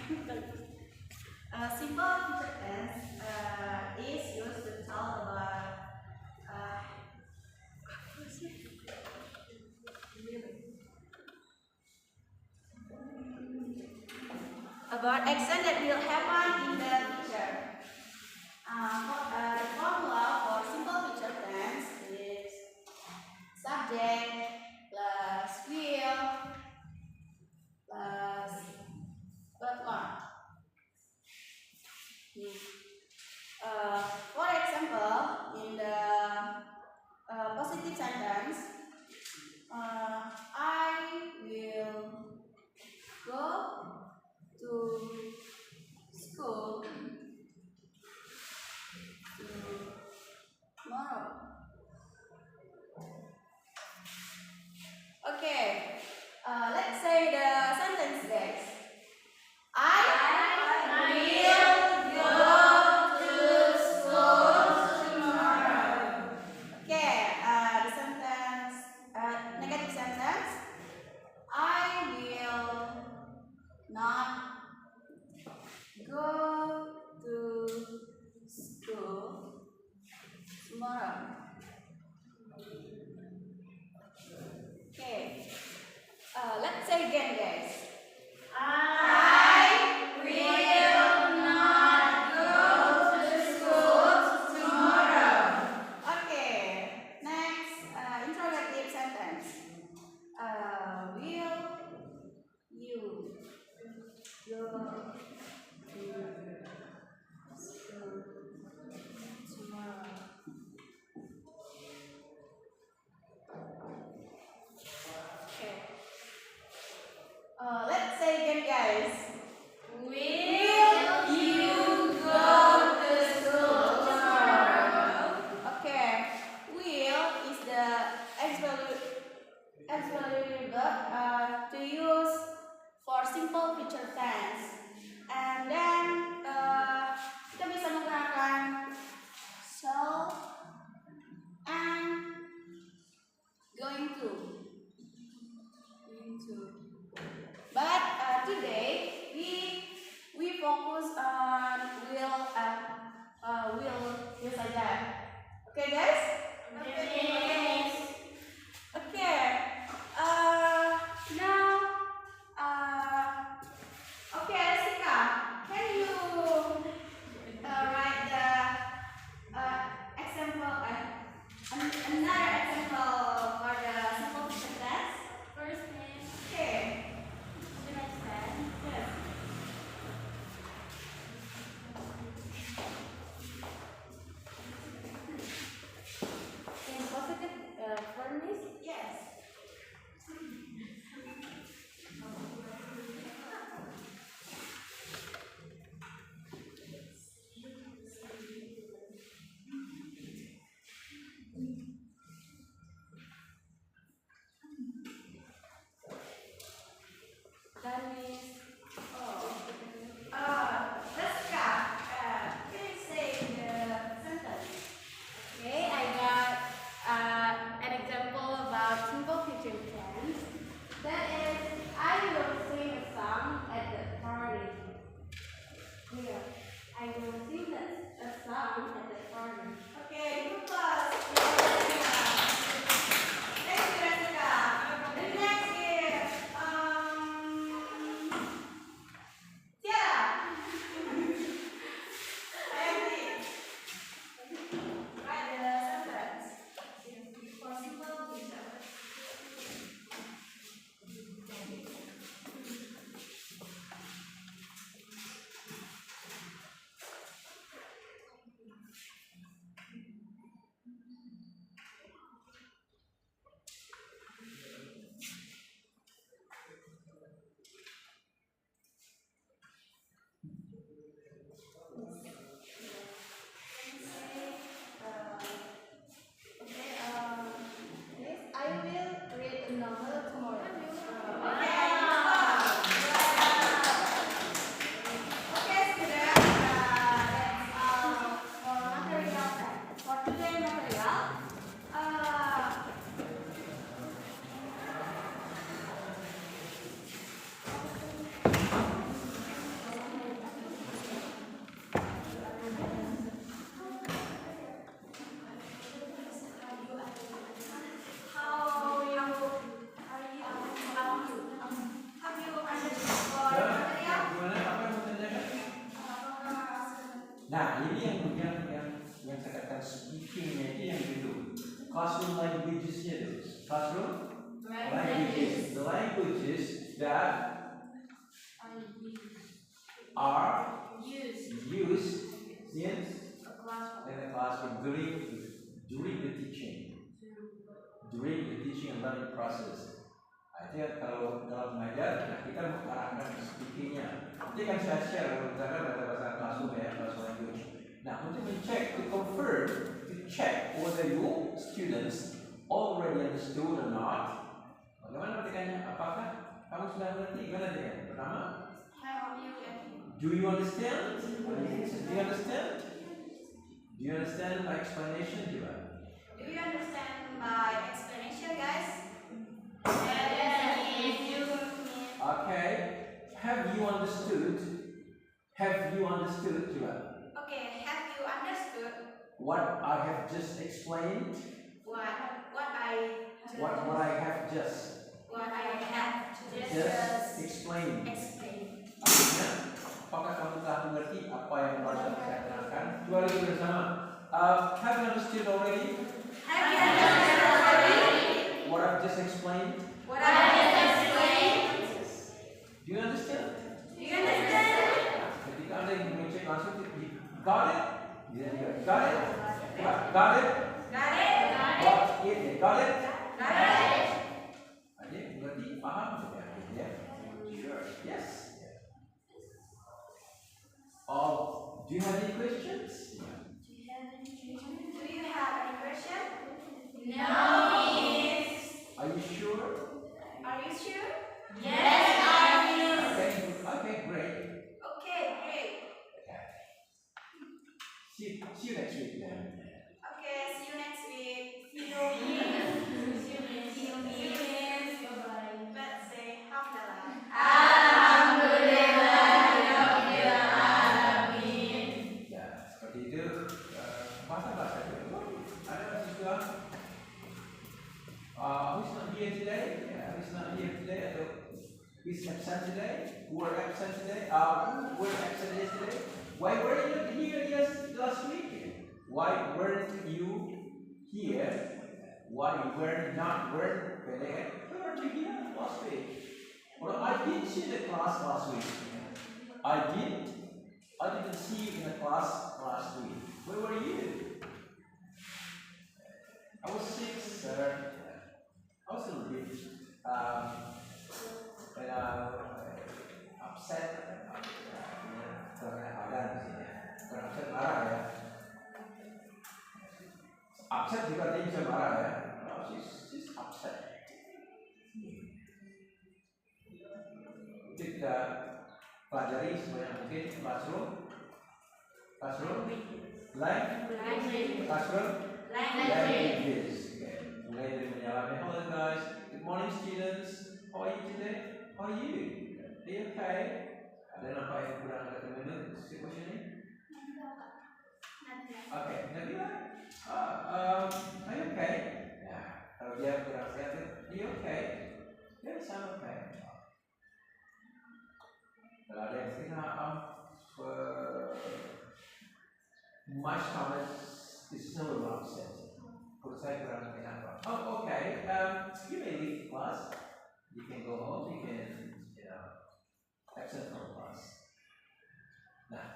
Simple future tense is used to talk about action that will happen in the future. The formula for simple future tense is subject plus will plus verb. For example, in the positive sentence, I will go to school tomorrow. Okay, let's say the sentence guys. I will go to school tomorrow. Okay, the sentence, negative sentence. I will not go to school tomorrow. Okay, let's say again guys. I will not go to school tomorrow. Okay, next interrogative sentence. Will you go to school tomorrow? Okay. Let's say again guys. Will you go to school tomorrow? Okay. Will is the auxiliary verb to use for simple future tense. And then kita bisa menggunakan shall and going to. But today we focus on will saja. Okay guys? Yes. Okay. Now yang saya katakan speakingnya itu yang itu. Classroom languages-nya itu. Classroom languages. The languages that are used in the classroom during the teaching and learning process. Artinya kalau dalam mengajar kita mengarahkan speakingnya. Nanti kan saya share misalkan bahasa classroom ya, classroom language. Nah, untuk mencek, to confirm, to check whether your students already understood or not. Bagaimana ketikanya? Apakah kamu sudah mengerti? Gimana dia? Pertama, do you understand? Do you understand? Do you understand my explanation juga? Do you understand my explanation, guys? Okay. Have you understood? Have you understood juga? Okay. Have you understood What I have just explained? what I have just explained. Artinya, apakah kamu telah mengerti apa yang barusan saya terangkan? Dua lagi bersama. Have you understood already? What I've just explained? Do you understand? Ketika Anda ingin mengecek langsung, got it? Got it? Got it? Got it? Aja berarti paham sudah ya? Sure. Yes. Do you have any questions? Do you have any question? No. Are you sure? Are you sure? Okay, great. Okay, great. See you next week then. Okay, see you next week. See you. Let's say Ya, seperti itu. Bahasa itu. Ada siswa who's not here today? Who's not here today? Atau who's absent today? Who are absent today? Who were absent yesterday? Why weren't you here last week? Why weren't you here? Why weren't you here last week? Well, I didn't see the class last week. I didn't see you in the class last week. Where were you? I was sick, sir. I was a little bit upset. Upset marah ya. Upset juga dia bisa marah ya. Oh, she's upset. Kita pelajari sebanyak mungkin classroom languages. Mulai dari menyalami. Hello guys, good morning students. How are you today? How are you? Are you okay? Ada apa yang kurang ada teman-teman? Situation ini? Okay, Nabila. Are you okay? Ya, kalau dia kurang sehat, are you okay? Yes, I'm okay. Kalau ada yang sini, my stomach is still a little upset. Perut saya kurang enak. Oh, okay. You may leave class. You can go home. You can, absent from class. Nah,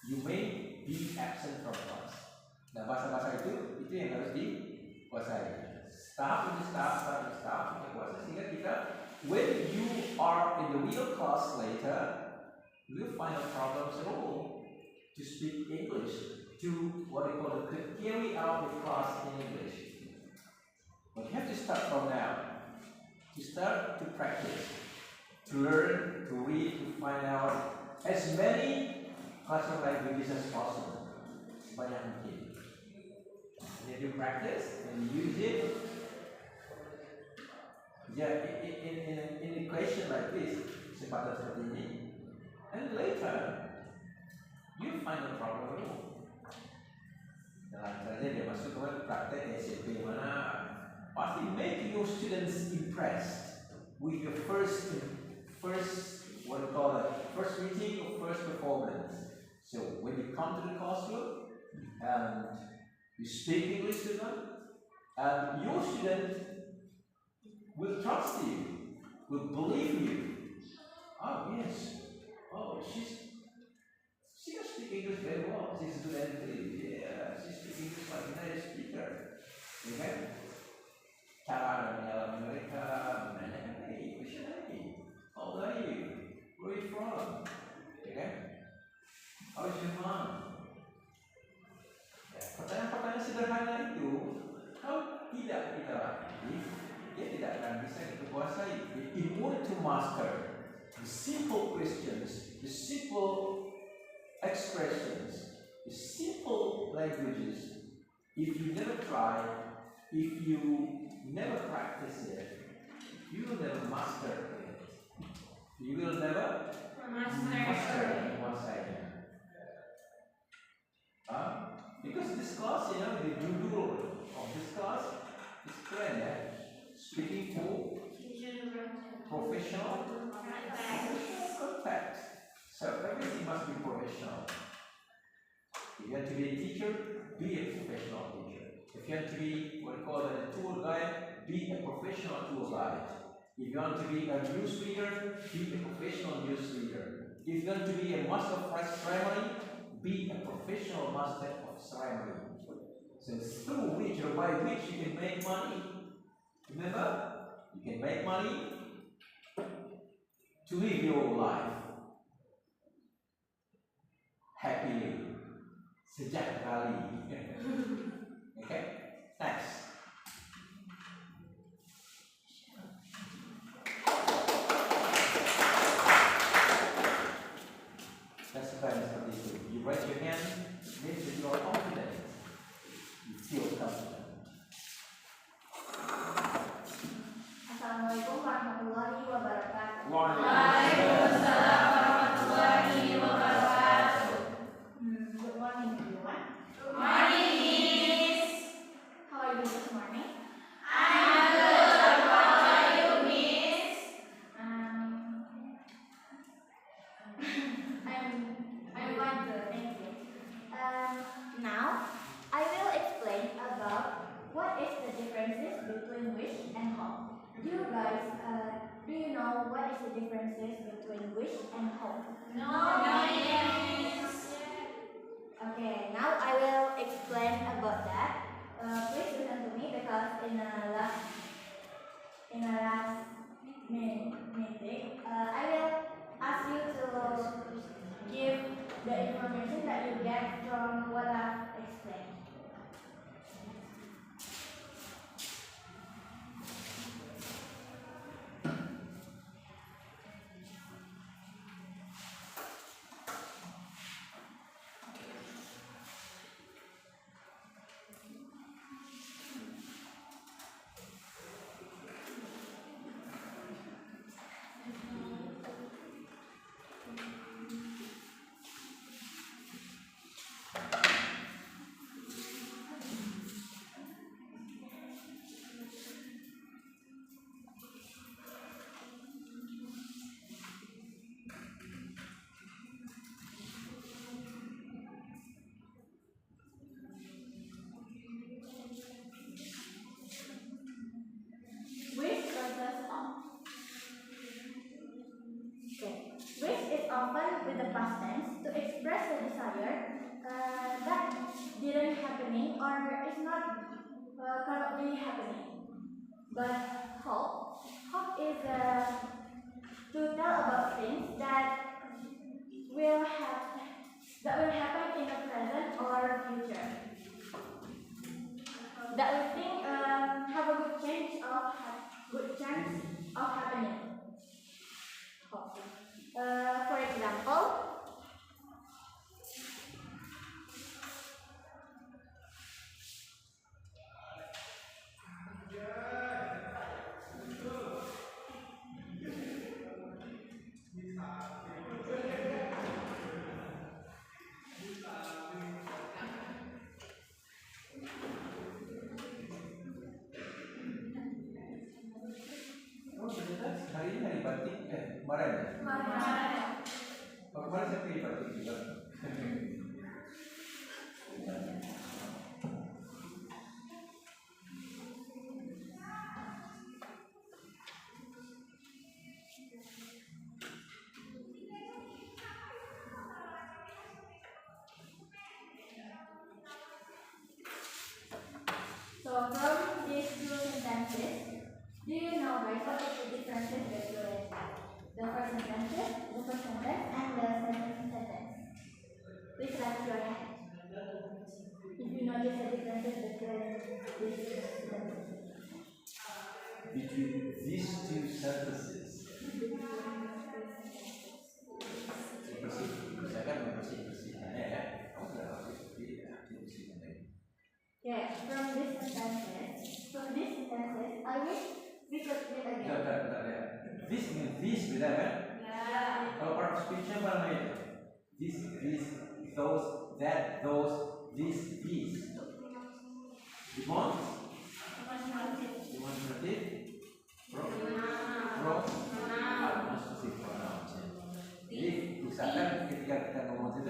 you may be absent from class. Nah, bahasa-bahasa itu yang harus dikuasai. Tahap demi tahap kita kuasai sehingga kita, when you are in the real class later, you will find no problems at all to speak English, to what we call to carry out the class in English. But you have to start from now, to start to practice, to learn, to read, to find out as many classroom languages as possible. Sebanyak mungkin. And if you practice and use it, in an equation like this, kesempatan seperti ini, and later you find no problem at all. Nah, caranya dia masuk ke praktek SMP mana pasti make your students impressed with your first what we call it, first meeting or first performance. So when you come to the classroom, and you speak English to them, and your student will trust you, will believe you. Oh yes, oh she can speak English very well. She's good at it. Yeah, she speaks English like a native speaker. Okay? Cara mendalam mereka menanyakan, hey, what's your name? How old are you? Where are you from? Okay? How's your mom? Ya, pertanyaan-pertanyaan sederhana itu, kalau tidak kita latih, dia tidak akan bisa kita kuasai. In order to master the simple questions, the simple expressions, the simple languages, if you never try, if you never practice it, you will never master it. You will never master it. Because this class, you know, the judul of this class is keren ya. Speaking to professional contact. So everything must be professional. If you want to be a teacher, be a professional teacher. If you want to be what we call a tour guide, be a professional tour guide. If you want to be a news reader, be a professional news reader. If you want to be a master of ceremony, be a professional master of ceremony. So through which or by which you can make money. Remember, you can make money to live your life happily. Sejahtera. Okay? Next. That's the kind of this. You raise your hand, means that you are confident. You feel confident. Assalamualaikum warahmatullahi wabarakatuh. Waalaikumsalam warahmatullahi wabarakatuh. Good morning, everyone. Good morning, Miss. How are you this morning? I'm good. How are you, Miss? I'm fine too. Thank you. Now I will explain about what is the differences between wish and hope. Do you guys, do you know what is the differences between wish and hope? No, yes. Okay, now I will explain about that. Please listen to me because in the last meeting, I will ask you to give the information that you get from what I've explained. Wish is often with the past tense to express a desire that didn't happening or is not currently happening. But hope is to tell about things that will happen in the present or future. That we think have a good chance of happening. For example, hari ini hari batik kemarin ya? Kemarin. Between these two sentences. Misalkan membersih-bersihkannya ya. Kamu sudah pasti seperti dibersihkan lagi. Yeah, from this sentences, I wish we could read again. Bentar ya. This means this beda kan? Yeah. Kalau part of speech-nya apa namanya? This, those, that, those, this, these. Demonstrative. Demonstrative pronouns. Jadi usahakan ketika kita ngomong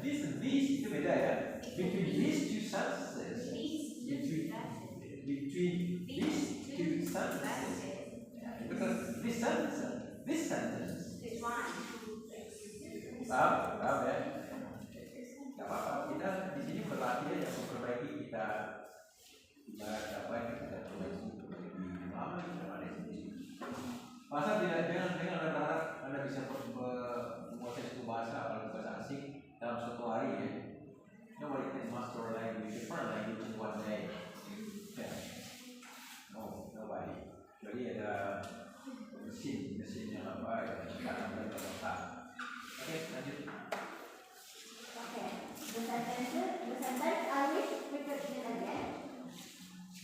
this and this itu beda ya. Between these two sentences. Between these two sentences. Because this sentence. Paham ya? Gak apa-apa. Kita di sini berlatih ya, memperbaiki kita. Apa yang kita perbaiki lama masa tidak dengan anda bisa menguasai satu bahasa apalagi bahasa asing dalam suatu hari ya. Nobody can master different language in one day. Yeah. No, nobody. Jadi ada mesin yang apa ya sekarang dari otak. Oke, lanjut. Okay. The sentence I wish we could read again.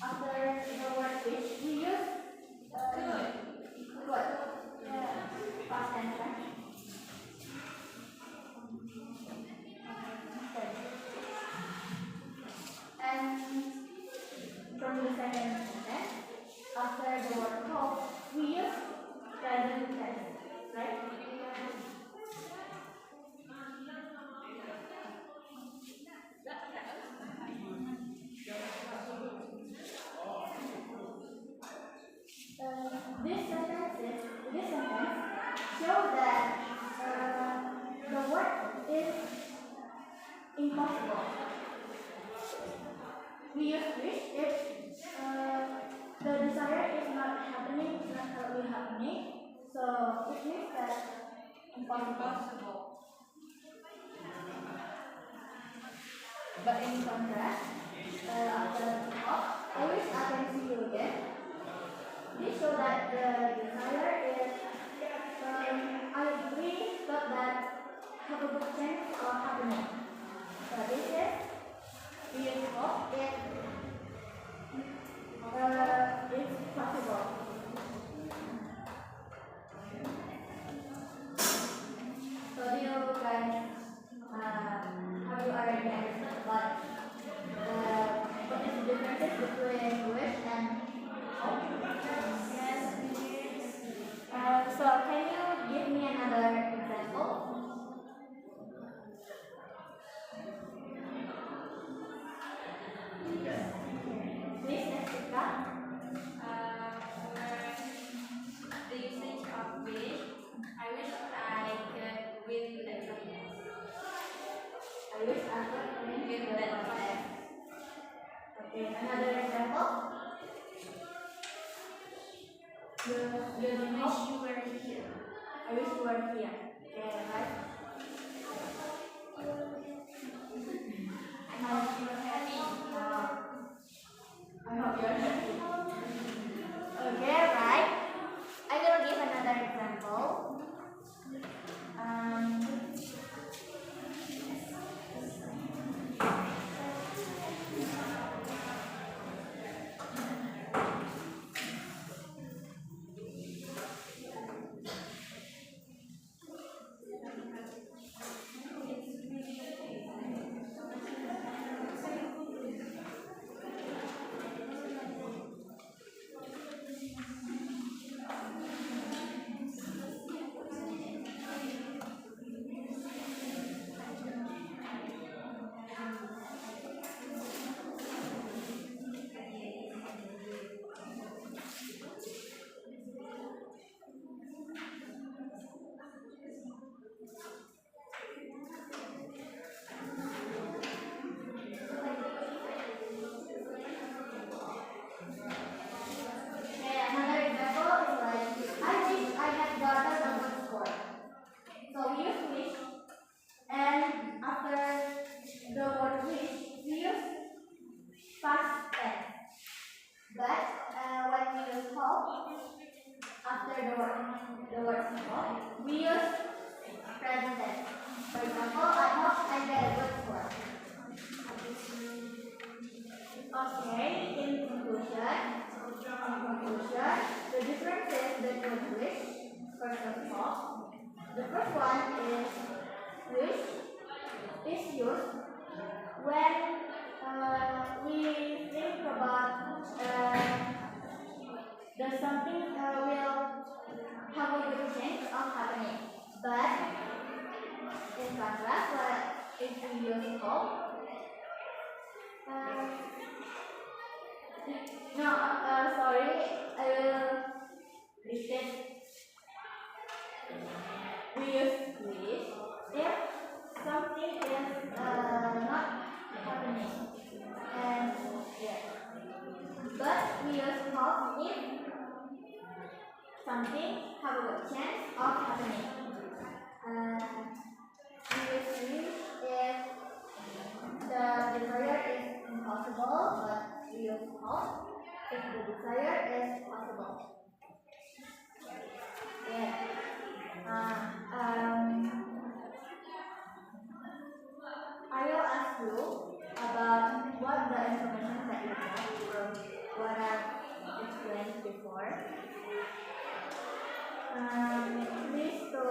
After the word wish, we use could. Yeah. Past tense, right? And from the second sentence, after the word hope, we use present tense, right? This sentence shows that the word is impossible. We use wish if the desire is not currently happening, so it means that impossible. But in contrast, after hope, I wish I can see you again. This shows that the desire is, I really thought that have a good chance of happening. So this is, we use hope if it's possible. So do you guys, have you already understood what is the differences between wish and hope? Yes, we did. So can you give me another example? Please, Jessica. The usage of wish, I wish I could win the contest. I wish I could win Win the the contest. Okay, another example. You I wish you were here. I wish you were here. Okay, right? I hope you were happy. I hope you're happy. Okay, right. I will give another example. is wish is used when we think about that something will have a good chance of happening. But in contrast, if we use hope, no, sorry, I will repeat. We use wish if something is not happening, and yeah. But we use hope if something have a good chance of happening. We use wish if the desire is impossible, but we use hope if the desire is possible. Yeah. I will ask you about what the information that you get from what I've explained before. Please to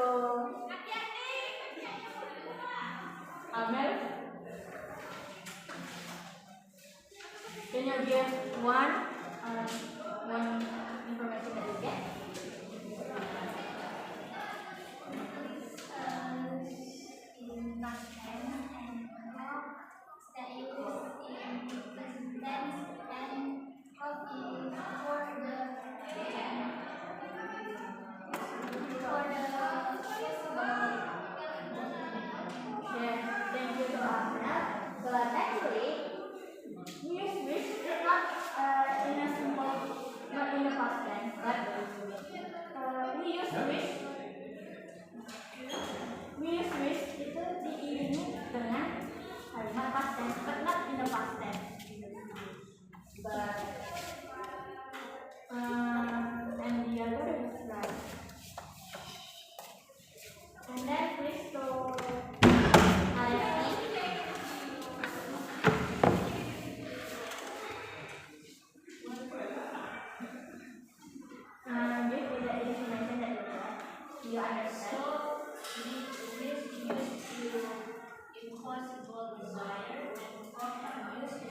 Amel, can you give one information that you get? In past tense and hope that is in present tense and hope is for the Yeah, thank you to Amel. But actually, we use wish is not in a simple, not in the past tense, but we use wish. We use wish itu diiringi dengan kalimat past tense, but not in the past tense. But and the other is right. And then please to Alexi. Give me the information that you understand. Wish used to impossible desire and hope used to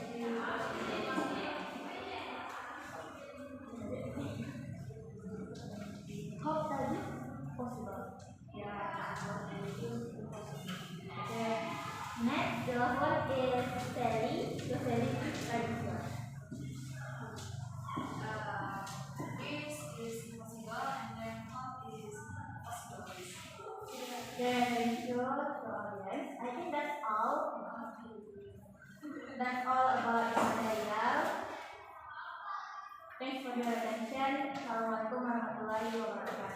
Hope tadi possible. Okay. Next, the one is Sally. So Sally is register. wish is impossible and then hope is possible. Thank you to audience. I think that's all. That's all about material. Thanks for your attention. Assalamualaikum warahmatullahi wabarakatuh.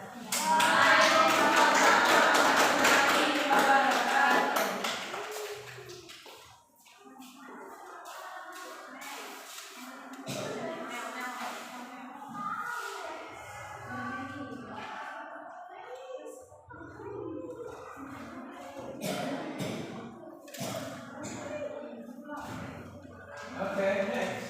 Okay, next.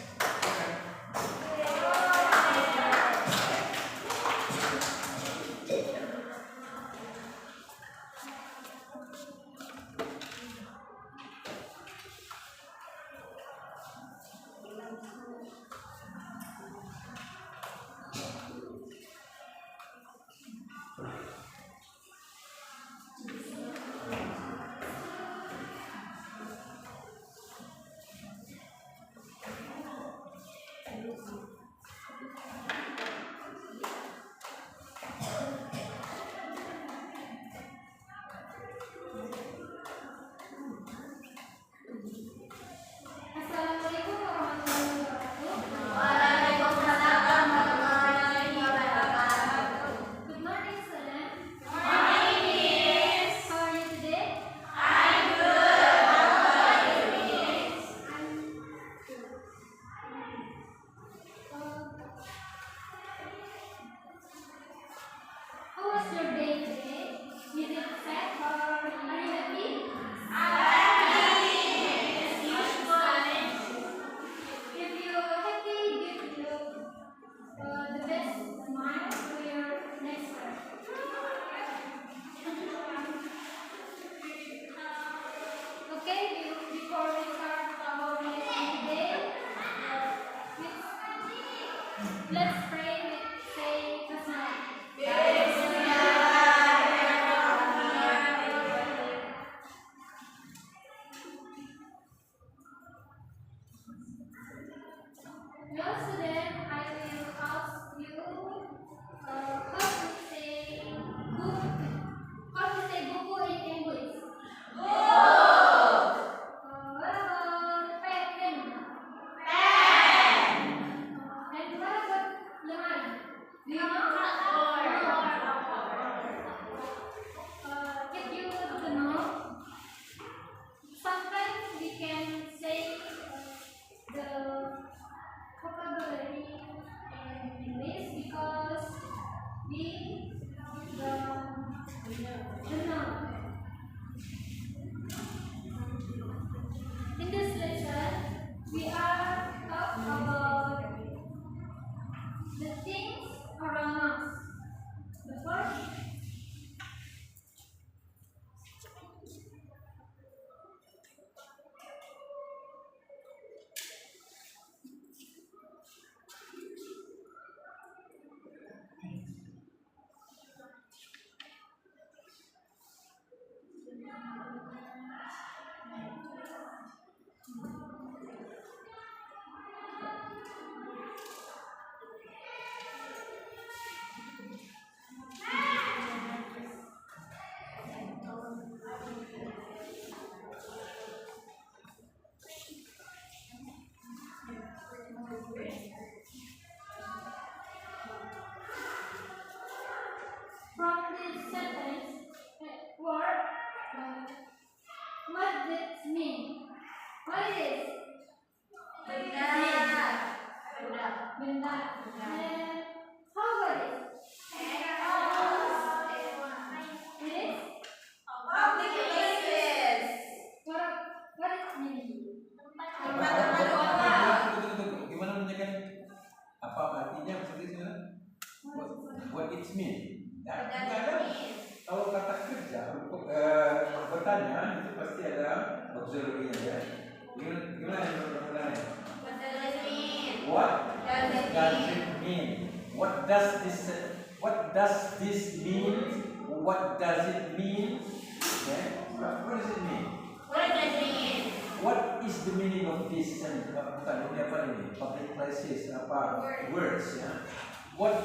Let's pray with say Bismillah. Now, student, I will ask you how to say buku in English. What about pen? And what about lemari? Do you know? If you want to know, sometimes we can say the vocabulary in English because we don't know. In this lesson, we are talk about the things around us. The first, from this sentence, word, what does it mean? What is it? Benda. And how about it? It is? What it mean? Tunggu. Gimana menanyakan apa artinya maksudnya? What it mean? Ya, kadang kalau kata kerja untuk bertanya itu pasti ada auxiliary-nya ya. Gimana yang bertanya? What does it mean? What does this mean? What does it mean? Okay. What does it mean? What is the meaning of this? Bukan ini apa ini? Public places apa? Words ya. What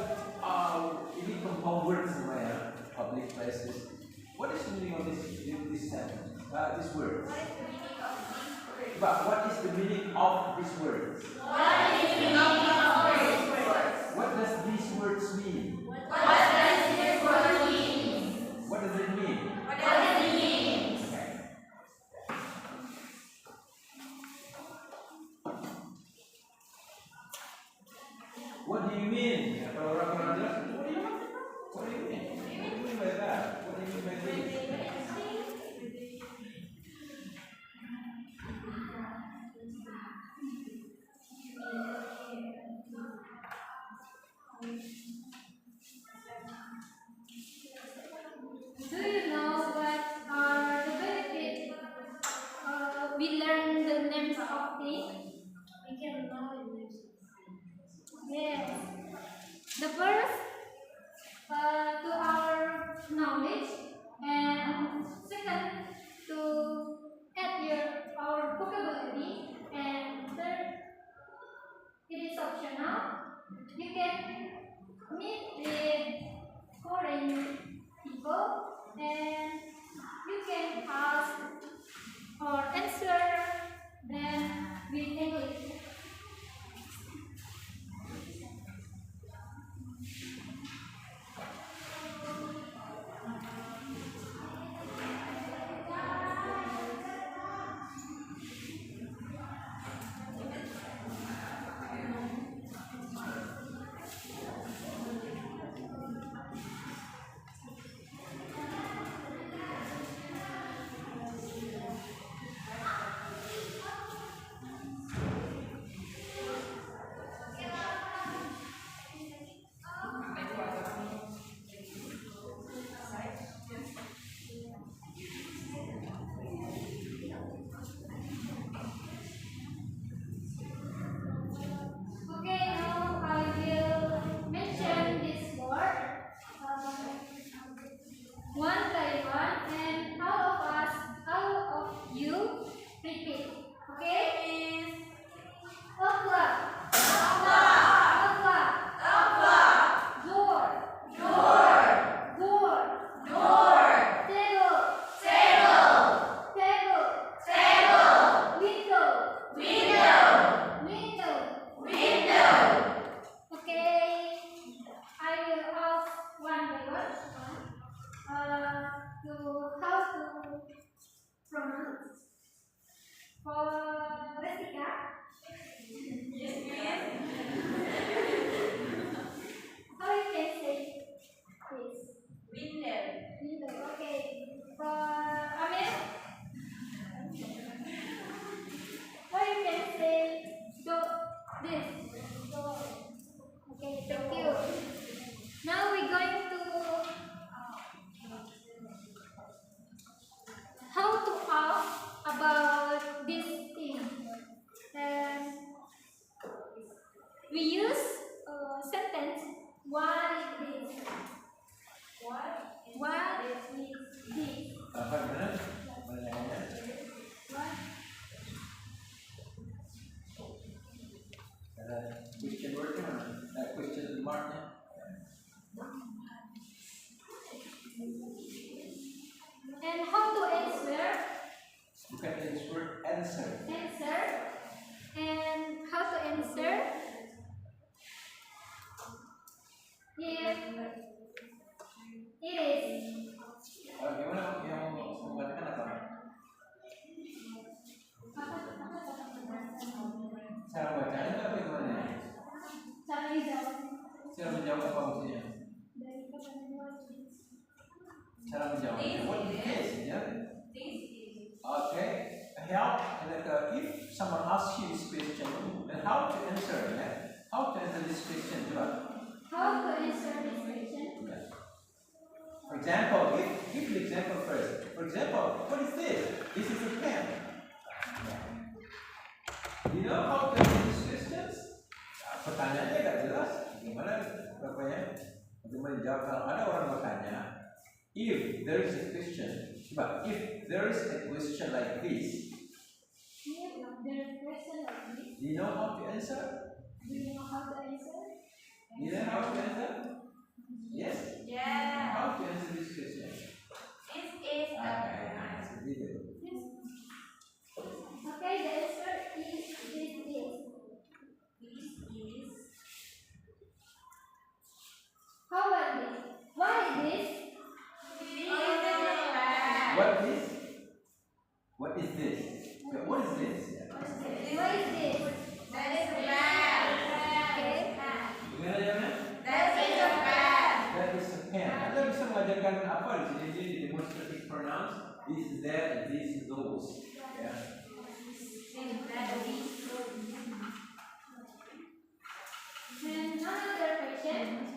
ini compound words namanya public places. What is the meaning of this sentence? This word. But what is the meaning of these words? What does these words mean? What does it mean? Okay. What do you mean? Ya, kalau orang jelas, what do you mean? What do you mean by that? What do you mean by this? Do you know what are the benefits? We learn the names of things. We can know the names. Yes. The first, to our knowledge, and second, to add our vocabulary, and third, it is optional. You can meet with foreign people, and you can ask or answer them with Apa gimana? Pertanyaannya? Ada question wordnya mana? Question marknya? And how to answer? Bukan answer. Answer. And how to answer? If it is. Gimana yang mau mengatakan apa? Cara bacanya apa gimana? Cara menjawab. Cara menjawab apa maksudnya? Cara menjawab. What is this? Ya. Okay. Help. If someone asks you this question, then how to answer? Ya? How to answer this question? Coba. How to answer this question? Yeah. For example, give the example first. For example, what is this? This is a pen. You know how to answer these questions? Pertanyaannya agak jelas. Gimana bapaknya? Bagaimana jawab kalau ada orang bertanya? If there is a question, coba. If there is a question like this, If there is a question like this, do you know how to answer? do you know how to answer? Do you know how to answer? Yes. Yeah. How to answer this question? This is Nice. Gitu. Okay, the answer is this is. How about this? Why this? What is this? What is this? Why is this? That is a bag. Okay. Gimana jawabnya? That is a bag. That is a pen. Anda bisa mengajarkan apa di sini? Jadi demonstrative pronouns. This is that. This is those. Ya. And another question.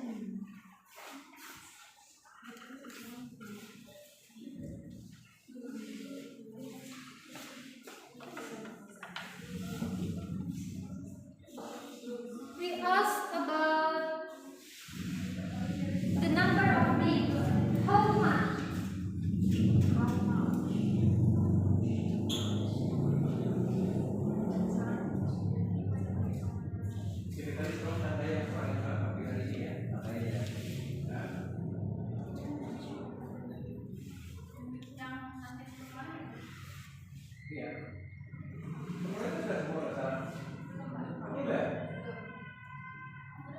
We asked about the number of bees. How much? Kita tadi terus ada yang paling tapi hari ini ya. Ada ya. Iya. Kemarin itu sudah semua salah. Udah.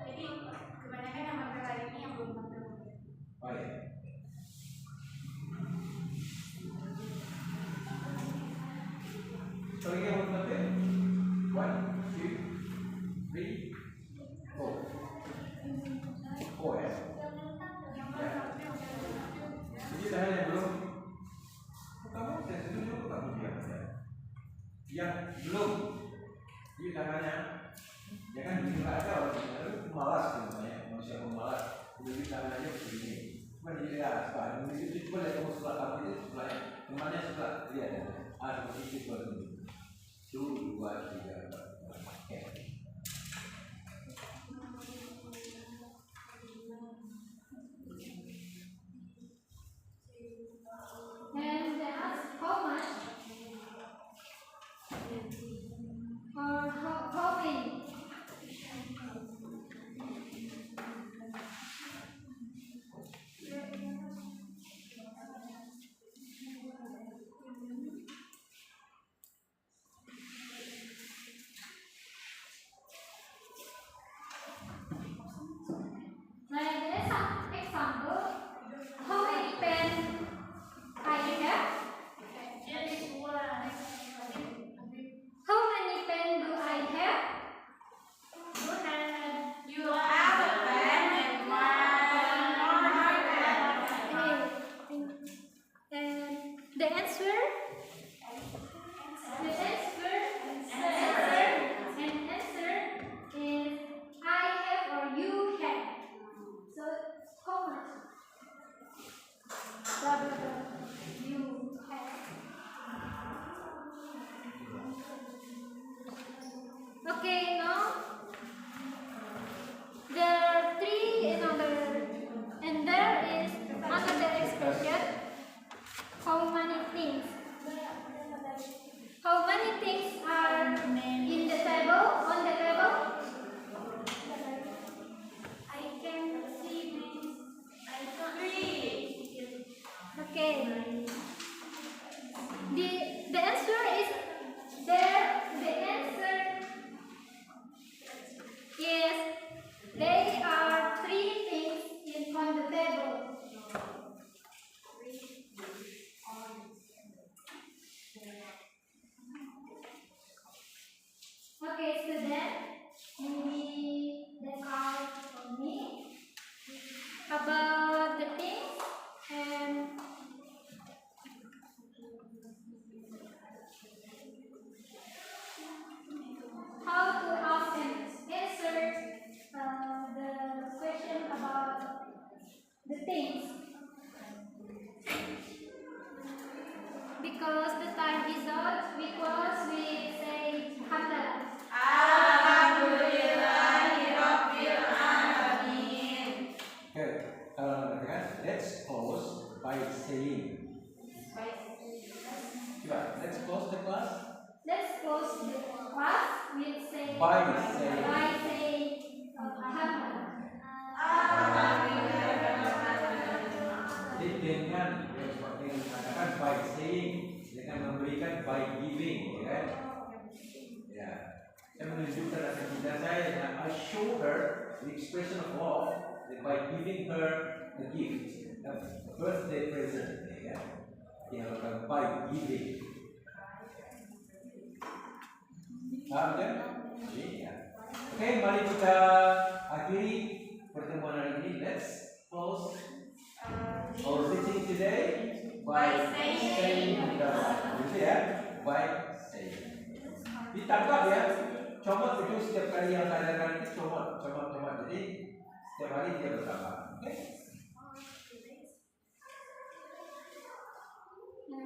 Jadi kebanyakan yang materi ini yang belum materi. Oh ya. So ini yang berarti 1, 2, 3, 4. 4 ya. Jadi saya yang belum. Kamu saya setuju kamu dia. Yang belum. Jadi tangannya jangan bikin aja orang malas sebenarnya manusia pemalas. Jadi tangannya begini. Cuma jadi ya, sekarang itu boleh kamu sebelah kamu itu sebelahnya, temannya sebelah lihat ya. Seperti itu baru. 1, 2, 3, 4. Oke. And they asked how much? Or how many? Like example, how many pens I have? How many pens do I have? You have a pen and one more pen. And the answer? The answer is I have or you have. So how much? You have. Okay, now there are three another, and there is another expression. How things. How many things are in the table? On the table? I can see many. I can't see. Okay. The answer is there. The answer is there are 3 things on the table. Okay, student, that's all for me about the things and how to ask and answer the question about the things. Because the time is out, we close with say Hamdalah. Okay, let's close by saying. Coba, let's close the class Let's close the class with say by saying. Alhamdulillah. Jadi dengan mengatakan by saying, dengan memberikan by giving, ya kan? Ya, saya menunjukkan rasa cinta saya dan I show her the expression of love by giving her a gift, a birthday present, ya kan? Yang by giving. Paham kan? Iya. Oke, mari kita akhiri pertemuan hari ini. Let's close our teaching today by saying Hamdalah. Gitu ya, by saying. Ditangkap ya, comot itu setiap kali yang saya ajarkan itu comot. Jadi setiap hari dia bertambah. Oke?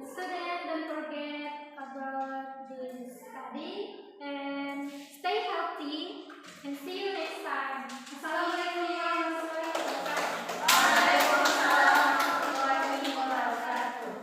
Students, don't forget about the study and stay healthy and see you next time. Assalamualaikum warahmatullahi wabarakatuh.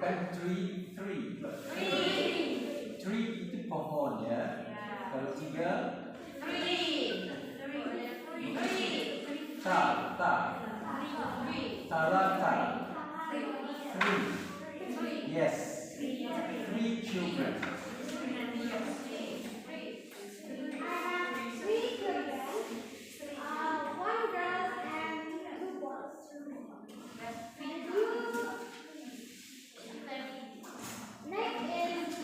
Kan tree. Tree itu pohon ya. Kalau 3 ta. 3. Yes. 3 children. One girl and 2 boys. Next is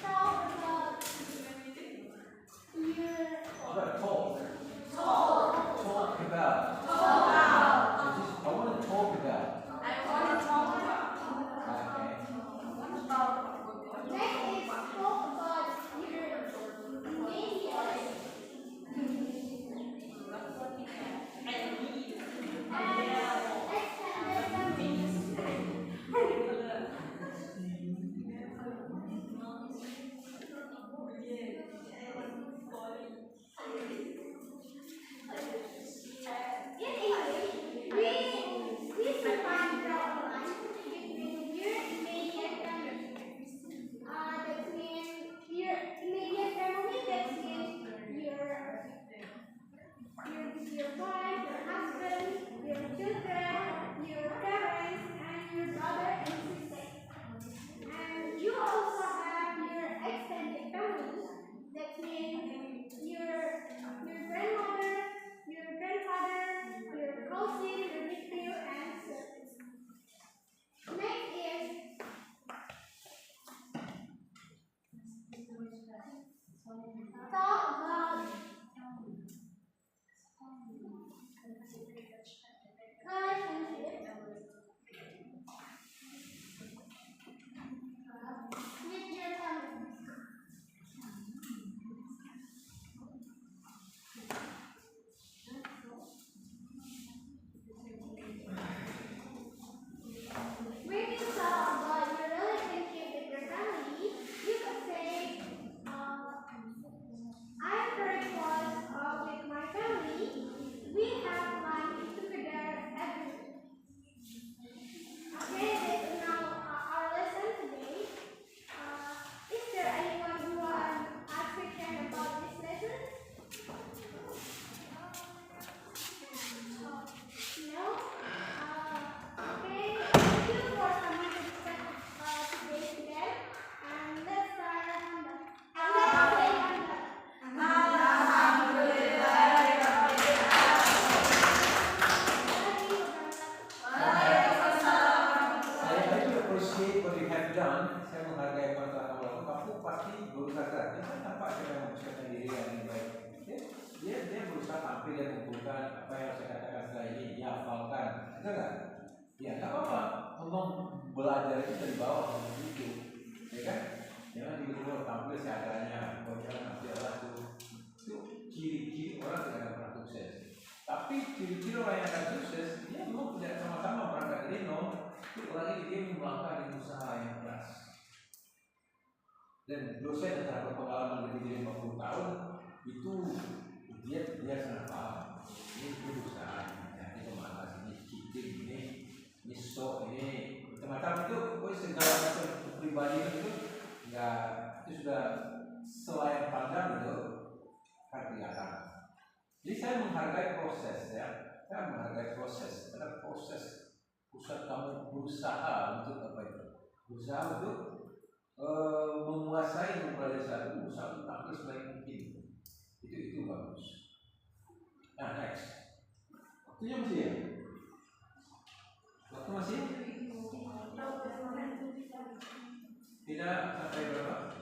talk about your What talk? Talk about. I want to talk about. Okay. next is talk about your neighbors and extended families. In English, we sometimes draw a line between your immediate family. That means your immediate family. That means your wife, your husband, your children, your parents, and your brother and sister. And you also have your extended family. That means your grandmother, your grandfather, your cousin, your nephew, and siblings. Next is talk about relationship with your family. When you talk about your relationship with your family, you could say, I'm very close with my family. We have lunch together every week. Okay, this is now our lesson today. Is there anyone who wants to ask questions about this lesson? No? Okay, thank you for coming to today today. And let's start Alhamdulillah. And let's say I do appreciate what you have done. Saya menghargai apa yang telah kamu lakukan. Kamu pasti berusaha keras. Ini kan nampak saya mempersiapkan diri yang lebih baik. Dia berusaha tampil dan mengumpulkan apa yang saya katakan setelah ini. Dia hafalkan. Betul nggak? Ya, nggak apa-apa. Memang belajar itu dari bawah begitu, ya kan? Jangan tiba-tiba tampil seadanya. Kalau jangan nanti Allah itu ciri-ciri orang tidak akan pernah sukses. Tapi ciri-ciri orang yang akan sukses, dia memang tidak sama-sama berangkat dari nol. Itu orang ini dia melangkah dengan usaha yang keras. Dan dosen yang telah berpengalaman lebih dari 50 tahun itu dia sangat paham. Ini usaha, ini pemalas, ini cheating, ini sok, ini macam-macam itu, segala macam pribadi itu nggak, itu sudah selain pandang itu kan kelihatan. Jadi saya menghargai proses ya, saya menghargai proses. Karena proses pusat kamu berusaha untuk apa itu? Berusaha untuk menguasai mempelajari satu, berusaha untuk tampil sebaik mungkin. Itu bagus. Nah next, waktunya masih ya? Waktu masih? Tidak sampai berapa?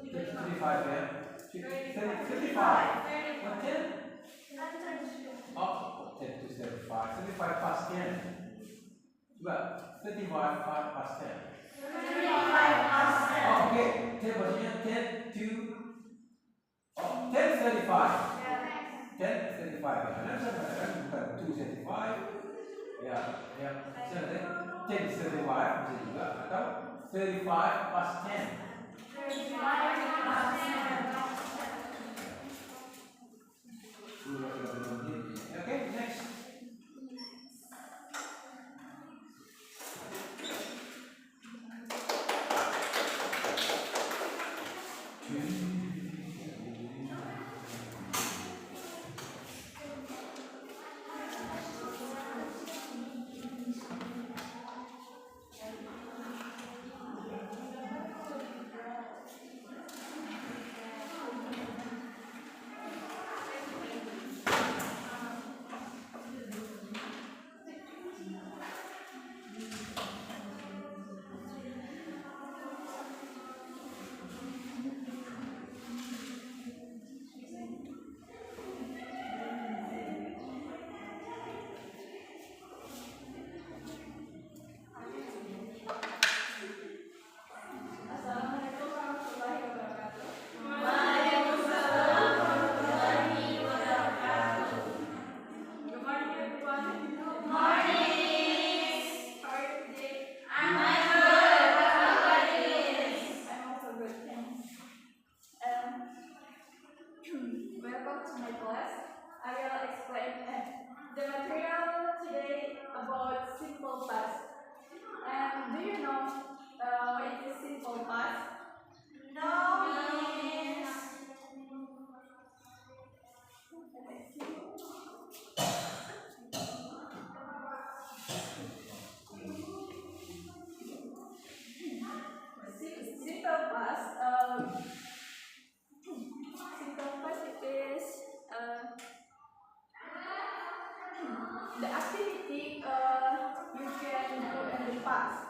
35 ya? 35. What 10? Oh, 10 to 35. 35 past 10. Coba 35 past 10. 35 past 10. Oh, oke. 10 maksudnya 10 to 10:35. 10:35 ya. Anda bisa mengatakan bukan 2:35. Ya, saya kata 10:35 bisa juga atau 35 past 10. 35 past 10. Assalamualaikum warahmatullahi wabarakatuh. Good morning, everyone. Good morning. How are you today? I'm also good, thanks. Welcome to my class. I will explain the material today about simple past. Do you know what is simple past? No, miss. Simple past. Simple past it is the activity you can do in the past.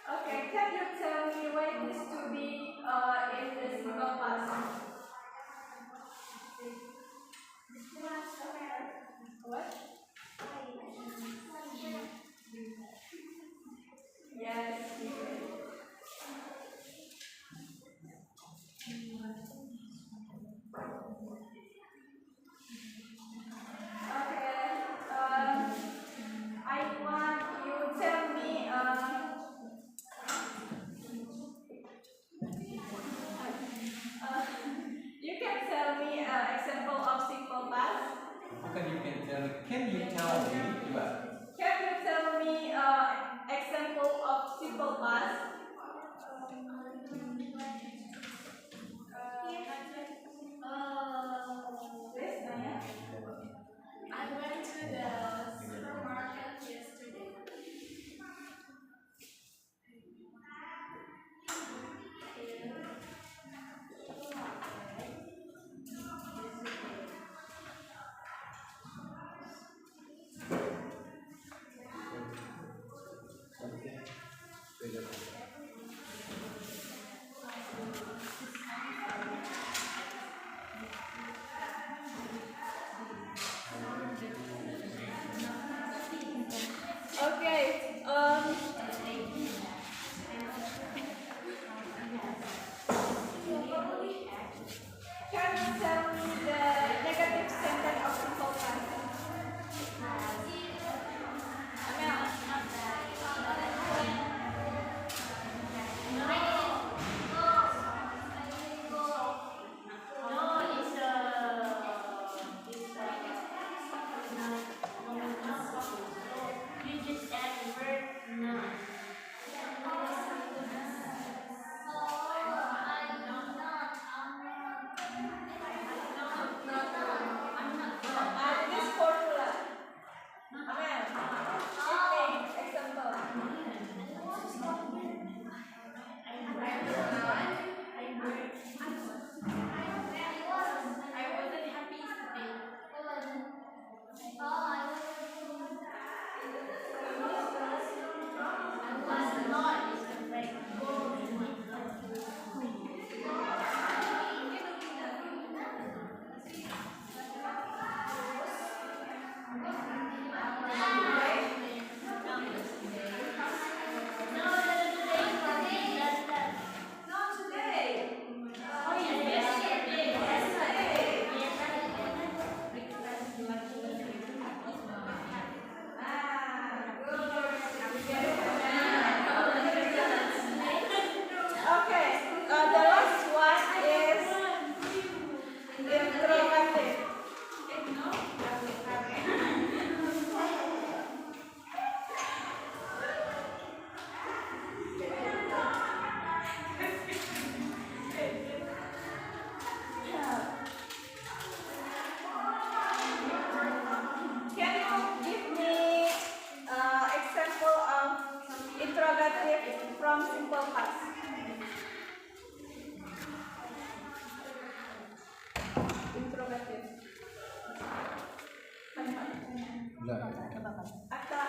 Okay, can you tell me what it is to be in the simple past? What? Yes. Okay. I want you tell me. You can tell me example of simple past. Bukan you can tell me. Can you tell me? Coba. Can you tell me example of simple past? Please, Naya. I went to the supermarket yesterday. Introverted. Enggak. Atta.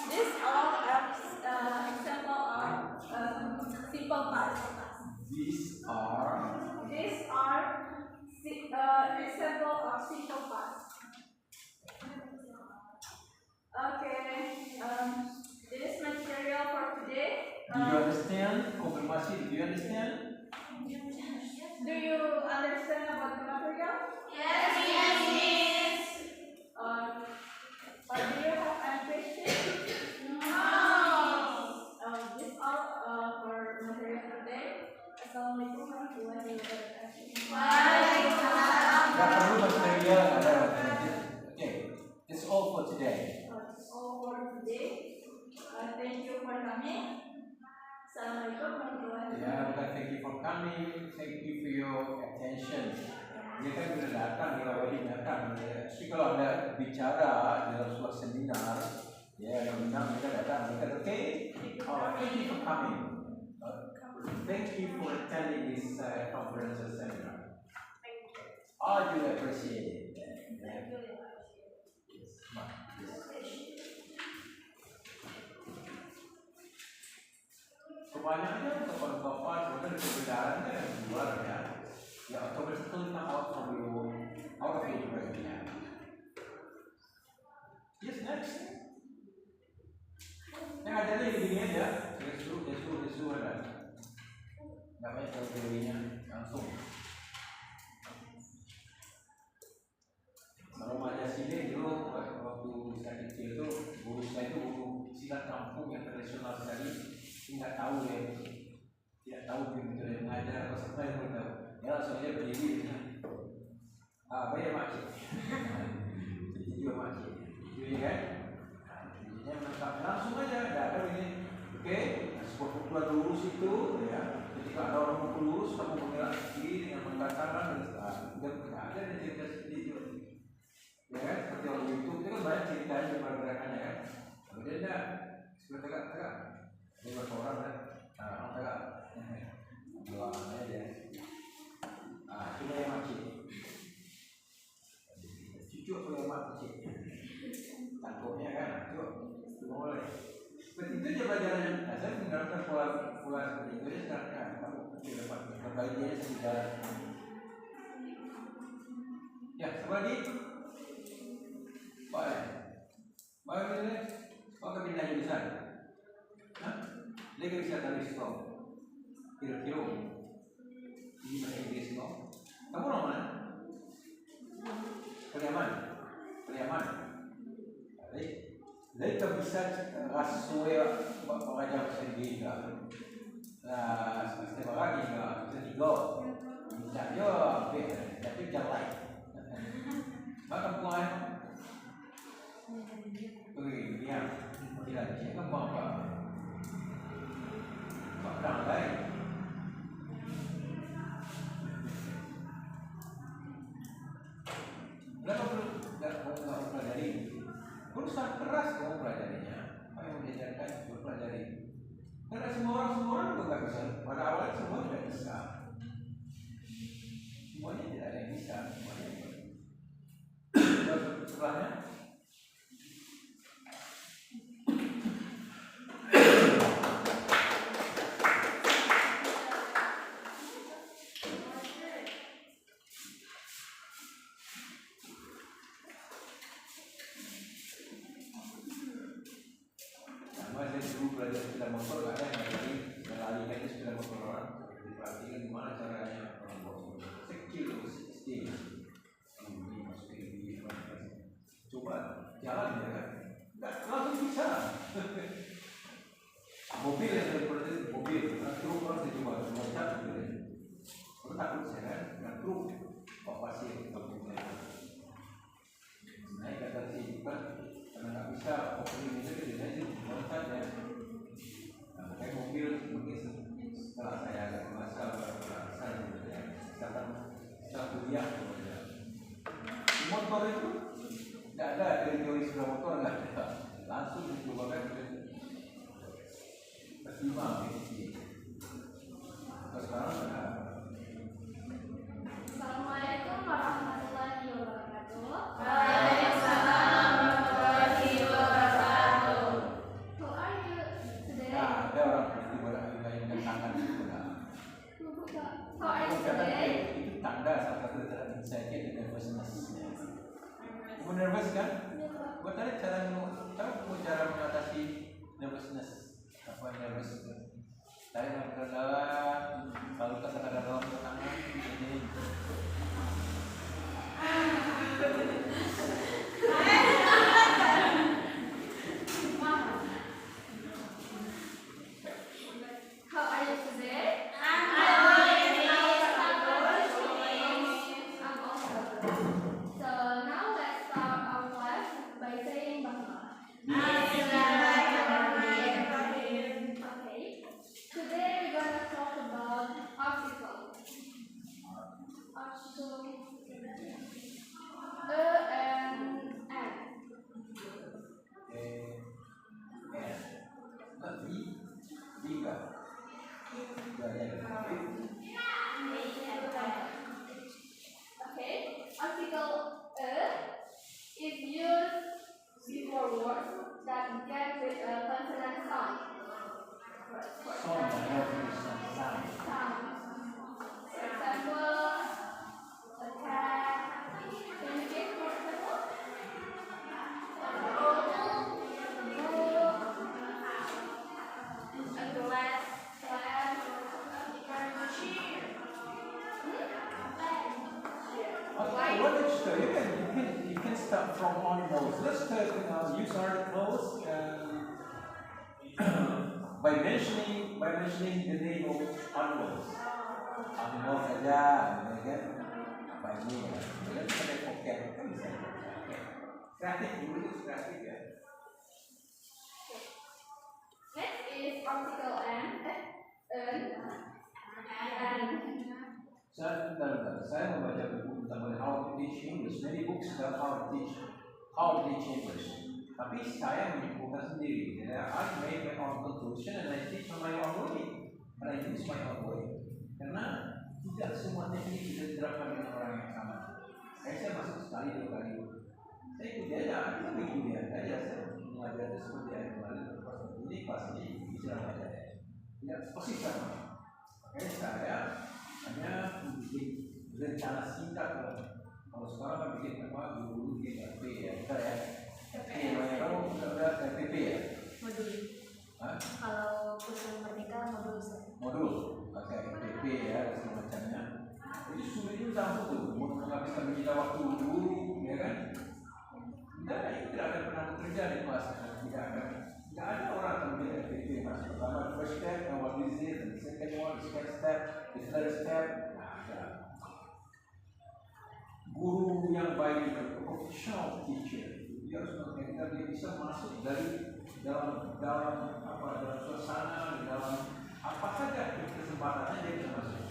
These all are example of simple past. These are These are example of simple past. Okay, this material for today. do you understand? Konfirmasi, do you understand? Do you understand about the material? Yes, yes. Or do you have any questions? This all for material today. Assalamualaikum warahmatullahi wabarakatuh. Waalaikumsalam. Nggak perlu material ada. Okay, that's all for today. That's all for today. Thank you for coming. Assalamualaikum warahmatullahi Ya, wabarakatuh. bukan thank you for coming, thank you for your attention. Dia kan sudah datang, dia wajib datang. Ya. Tapi kalau anda bicara dalam sebuah seminar, ya, yang benar mereka datang, mereka okay. Oh, thank you for coming. Thank you for attending this conference or seminar. I do appreciate it. Yeah. Yes, kebanyakannya teman-teman sebenarnya perbedaannya yang luar ya. Ya otomatis come out of your brain. Yes, next. Yang ada nih begini aja. Yesu ada. Namanya kalau teorinya langsung. Kalau Maja sini dulu waktu saya kecil itu guru saya itu guru silat kampung yang tradisional sekali. Tidak tahu ya, tidak tahu begitu yang mengajar atau siapa yang tahu. Ya langsung aja berdiri. Apa ya makcik? Jadi juga makcik. Jadi kan? Jadinya menetap langsung aja, tidak ada ini. Oke, sebuah pukulan lurus itu, ya. Ketika ada orang pukul lurus, kamu mengelak kiri dengan mengatakan dan tidak ada yang cerita seperti itu. Ya kan? Seperti orang YouTube itu kan banyak ceritanya tentang gerakannya kan. Kemudian tidak seperti tegak-tegak. Ini berapa orang kan? Orang tegak. Dua orang aja. Itu yang makcik. Cucu aku yang makcik. Takutnya kan? Yuk, cuma boleh. Seperti itu aja pelajaran. Saya menggunakan pola seperti itu aja sekarang kan. Kamu kecil dapat berbagi aja sejarah. Ya, satu lagi. Baik. Baik ini. Kau pindah jurusan. Lagi bisa dari stop. Kira-kira. Ini bahasa Inggris no. Kamu orang mana? Pariaman. Jadi kita bisa rasuai pengajar bahasa Inggris kan. Seperti lagi kan. Bisa tiga. Bisa yo, tapi jangan lain. Maka puan. Dia tidak siapa apa. Orang lain. Kenapa kamu pelajari? Berusaha keras kamu pelajarinya. Apa yang diajarkan kamu pelajari. Karena semua orang juga nggak bisa. Pada awalnya semua tidak bisa. Semuanya tidak ada yang bisa. Semuanya. Setelahnya. Belajar sepeda motor nggak ada yang ngajari mengalihkannya sepeda motor orang. Diperhatikan gimana caranya orang bawa motor kecil ini masukin di coba jalan ya kan nggak langsung bisa. Mobil yang seperti mobil setelah saya agak masa saya kuliah motor itu nggak ada teori sepeda motor, nggak ada, langsung dicobakan pertimbangan ini. Sekarang ada. Assalamualaikum warahmatullahi wabarakatuh. Waalaikumsalam warahmatullahi wabarakatuh. How are you today? Nah, ada orang berarti berayun-ayunkan tangan itu. How are you today? Itu tanda salah satu tanda anxiety dan nervousness. Kamu nervous kan? Buat tadi tahu cara mengatasi nervousness. Apa nervous itu? Saya nggak dalam, kalau kata-kata dalam tangan ini. How are you today? I'm also good. So now let's start our class by saying basmalah. Okay. Today we're gonna talk about articles. And N. Okay. Article is used before words that begin with a consonant sound. Sound. For example, a cat. Can you give for example? A book, a glass, Okay, what did you do? You can start from animals. Let's use articles by mentioning the name of animals. Animal saja, ya kan? Apa ini ya? Kita pakai vocab kan bisa. Kreatif dulu itu kreatif ya. Next is article N. Saya membaca buku tentang how to teach English. Many books about how to teach English. Tapi saya menyebutkan sendiri. I make my own conclusion and I teach on my own way. And I use my own way. Karena tidak semua teknik bisa diterapkan dengan orang yang sama. Saya masuk sekali 2 kali. Saya ikut dia, kita ikut dia. Saya mengajar seperti yang kemarin. Ini kelas ini bisa belajar. Tidak pasti sama. Makanya saya hanya bikin rencana singkat. Kalau sekarang kan bikin apa? Dulu bikin RP ya, kita ya. Kamu udah RPP ya? Modul. Hah? Kalau kursus merdeka modul. Modul, pakai RPP ya, semacamnya. Jadi sulit itu sama tuh, mau menghabiskan menyita waktu dulu, ya kan? Tidak akan pernah bekerja di kelas, tidak ada orang yang bikin RPP mas. Pertama, first step, what is it? And the second one, the second step, the third step. Nah, ada. Guru yang baik itu professional teacher. Dia harus mengingatkan dia bisa masuk dari dalam suasana, di dalam apa saja kesempatannya dia bisa masuk.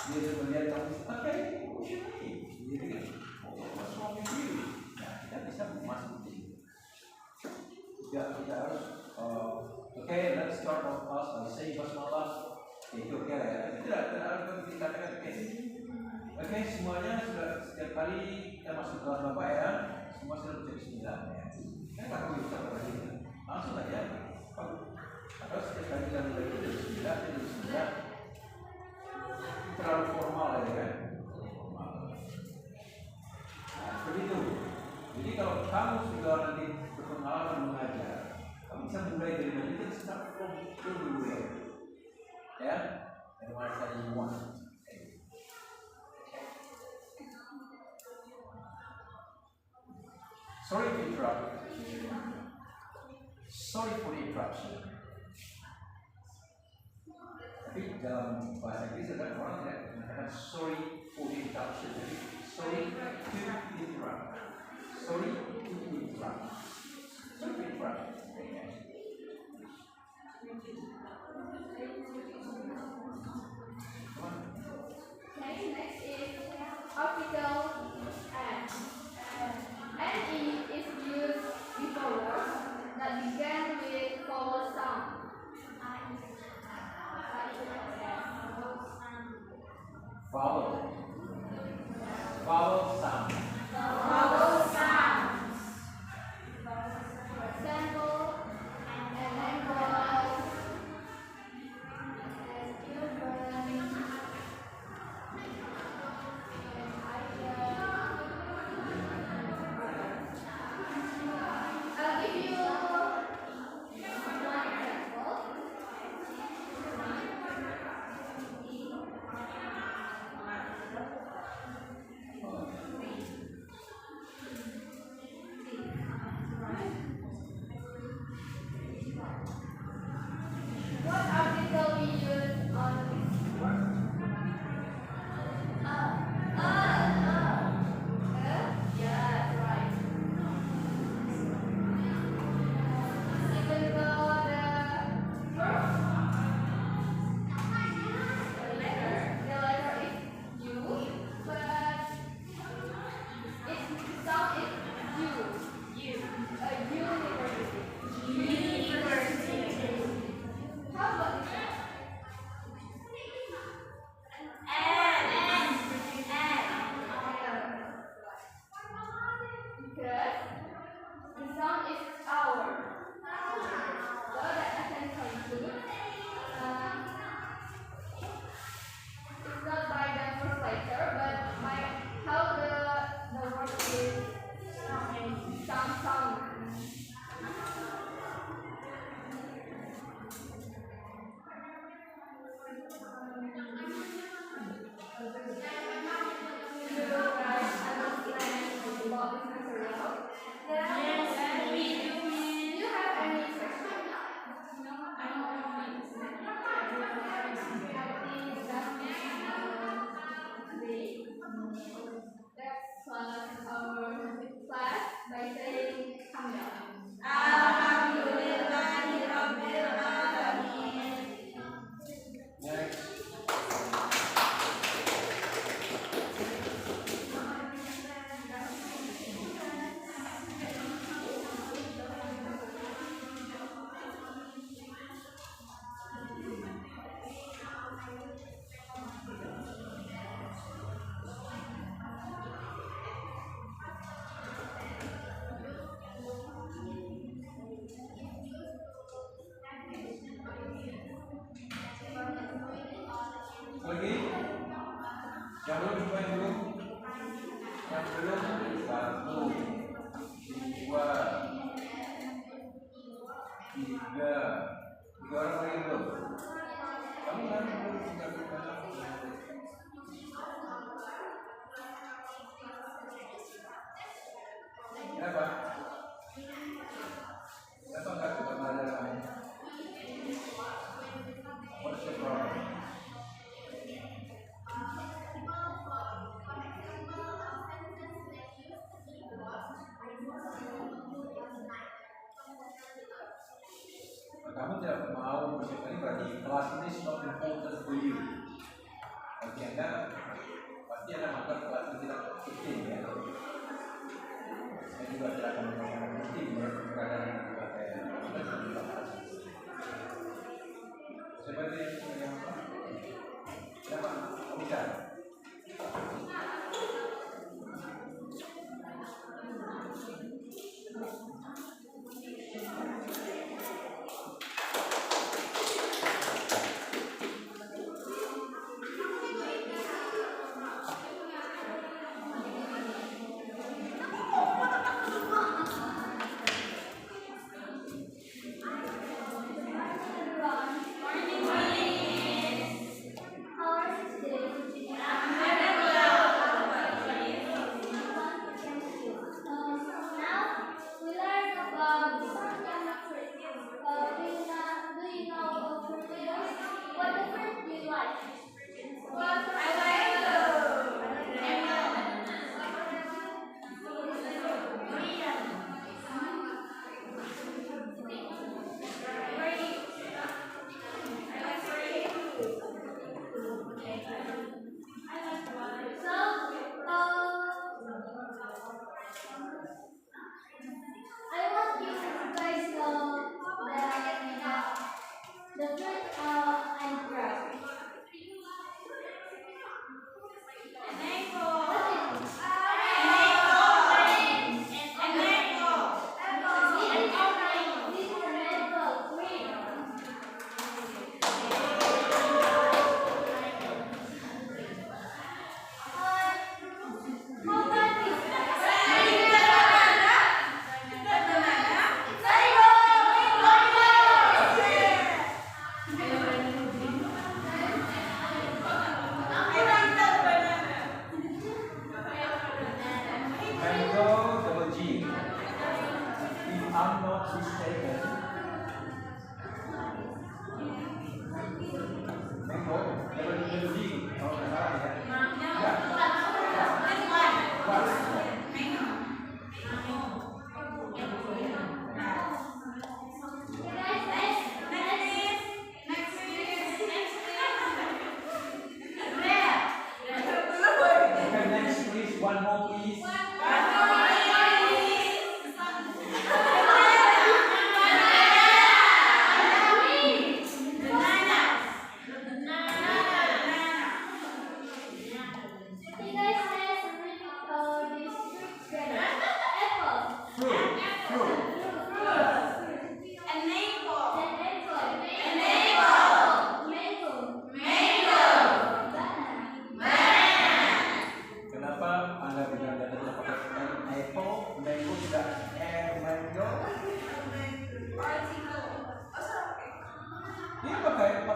Dia bisa melihat kamu pakai emotionally, dia kan, what's wrong with you? Nah, kita bisa masuk di sini. Kita harus, okay, let's start our class by saying basmalah. Itu oke ya. Tidak harus kita katakan oke. Oke, semuanya sudah setiap kali kita masuk kelas Bapak ya. Semua sudah baca bismillah ya. Kan nggak perlu ucap lagi, langsung aja. Atau setiap kali kita mulai itu bismillah, terlalu formal ya kan? Formal. Nah, seperti itu. Jadi kalau kamu sudah nanti berpengalaman mengajar, kamu bisa mulai dari mana? Kita start from dulu ya. Dari mana saja you want. Sorry to interrupt. Sorry for the interruption. Tapi dalam bahasa Inggris ada orang tidak mengatakan sorry for the interruption. Jadi sorry to interrupt. Sorry to interrupt. Sorry to interrupt. Vowel. Vowel sound. Vowel sounds. Example, animals, and children, and items. I'll give you one example. What article we use on this word? Yeah, right. Even though the letter is U, but its sound is U. A university. How about this one? Because the sound is our. So that I can conclude, it's not by the first letter, but by how the word is sound. Do you guys understand about this material? Yes, we do. Do you have any questions? Let's start our class by saying Alhamdulillah. Next. Lagi? Yang belum coba yang belum? Yang belum? 1, 2, 3. 3 orang lagi belum? Kamu kan belum 3. Kenapa? Kenapa enggak coba belajar kamu? What's your problem? Kamu tidak mau bersyukur berarti kelas ini is not important to you. Bagi Anda pasti Anda menganggap kelas ini tidak penting ya. Saya juga tidak akan mengatakan penting ya keberadaan juga kayak seperti yang apa? Kenapa? Kamu bisa?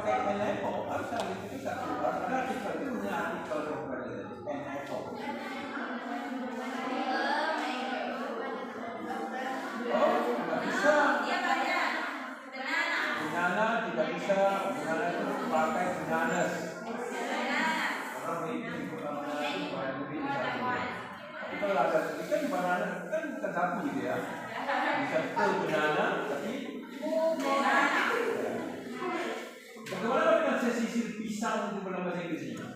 pakai an apple, harus itu satu. Karena artikel itu punya artikel an apple. Oh, nggak bisa. Banana tidak bisa. Banana itu pakai bananas. Orang ini bukan lebih tapi kalau ada ikan banana kan satu gitu ya. Bisa full banana, tapi bagaimana dengan sisir pisang itu dalam bahasa Inggrisnya?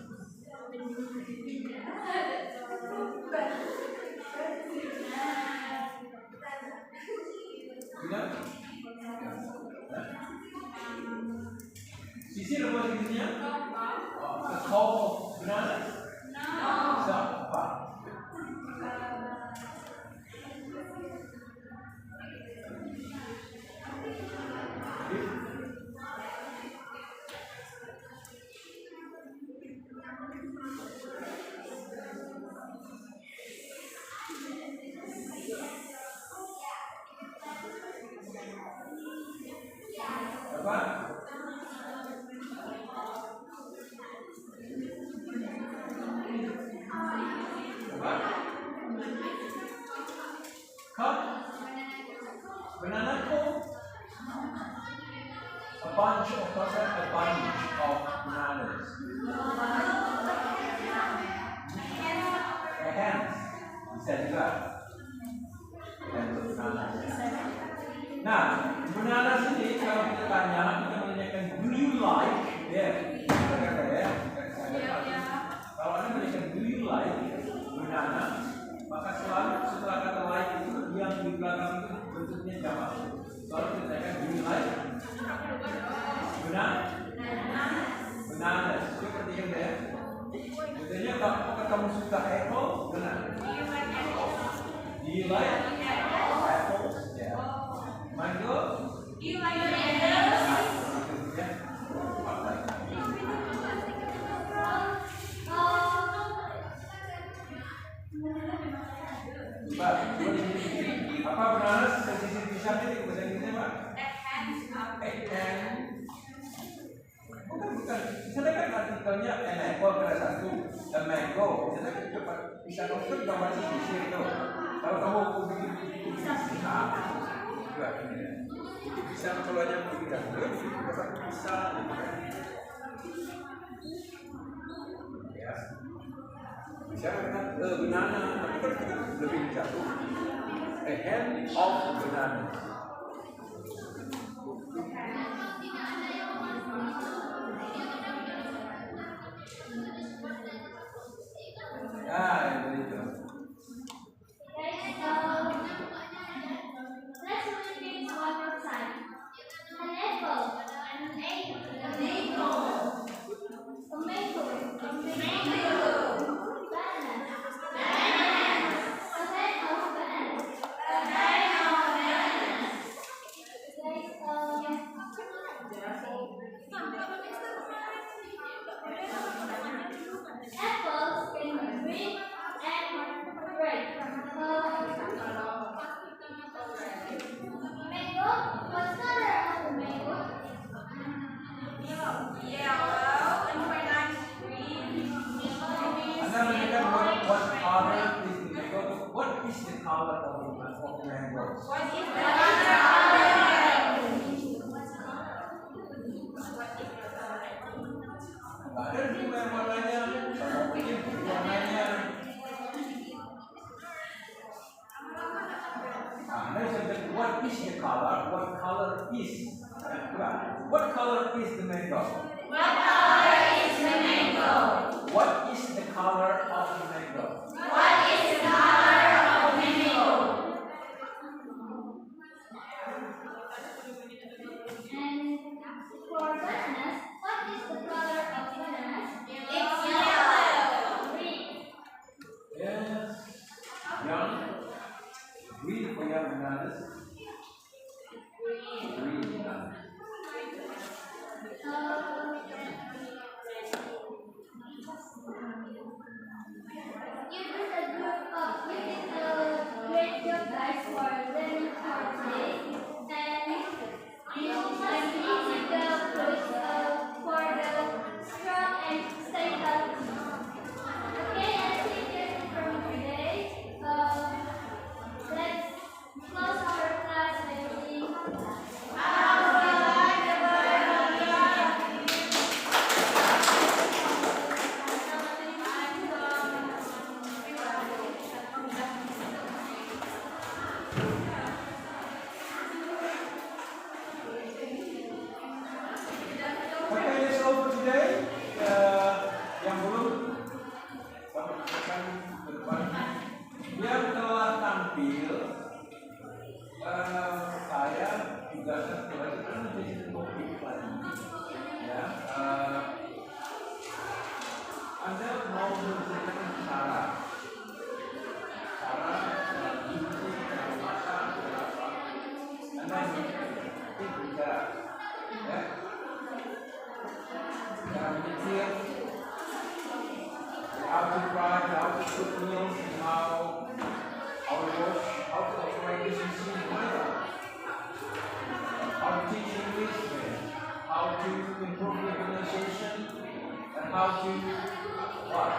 Gimana? Sisir apa bahasa Inggrisnya? A cob of banana? Bisa apa? Banana cone? A bunch of bananas. Hands. Bisa juga. Nah, bananas ini kalau kita tanya, kita menanyakan do you like? Ya, kita kata ya. Kalau Anda menanyakan do you like banana, maka selalu setelah kata like itu yang di belakang itu bentuknya jamak. Selalu kita tanyakan do you like bananas. Seperti yang ya. Biasanya kalau kamu suka apple, benar. Do you like apples? Ya. Mango? Do you like mangoes? Apa bananas sisir pisangnya di bahasa Inggrisnya, Pak? Bukan. Misalnya kan artikelnya an apple pada satu dan mango. Misalnya kan cepat bisa nonton gambar sisir itu. Kalau kamu bikin pisang, bisa kalau hanya bikin satu pisang. Ya. Bisa kan banana, tapi kan kita lebih jatuh. A hand of banana. Ah, begitu. Let's repeat one more time. An apple, tomato, banana, apples can be green and red. Mango, what color of the mango? Anda menanyakan what color is the mango? What is the color of the mango? Ada juga yang warnanya, kalau mungkin warnanya. Anda bisa bilang what is the color? What color is? What color is the mango? What color is the mango? What is the color of the mango? What is the color of the mango? And for bananas, what is the color of bananas? It's yellow. Green. Yes. Young. Green for young bananas. Green bananas. improve your pronunciation and how to what?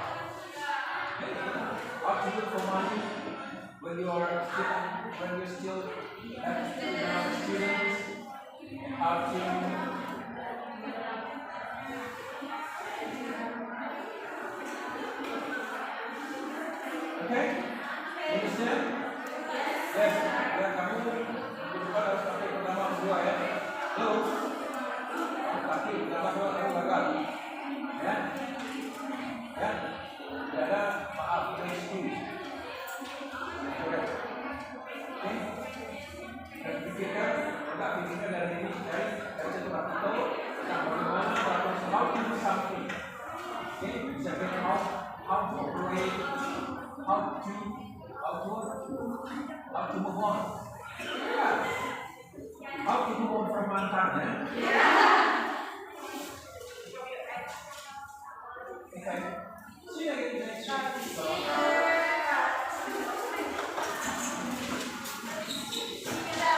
How to look for money when you're still students, how to okay? Understand? Yes. Dan kamu cepat harus pakai pertama kedua ya. Terus tapi pertama kedua kamu gagal. Ya. Ya. Tidak ada maaf excuse. Oke. Dan pikirkan, enggak pikirkan dari ini dari satu artikel tentang bagaimana how to do something. Oke, bisa kita how to operate, how to move on. Ya,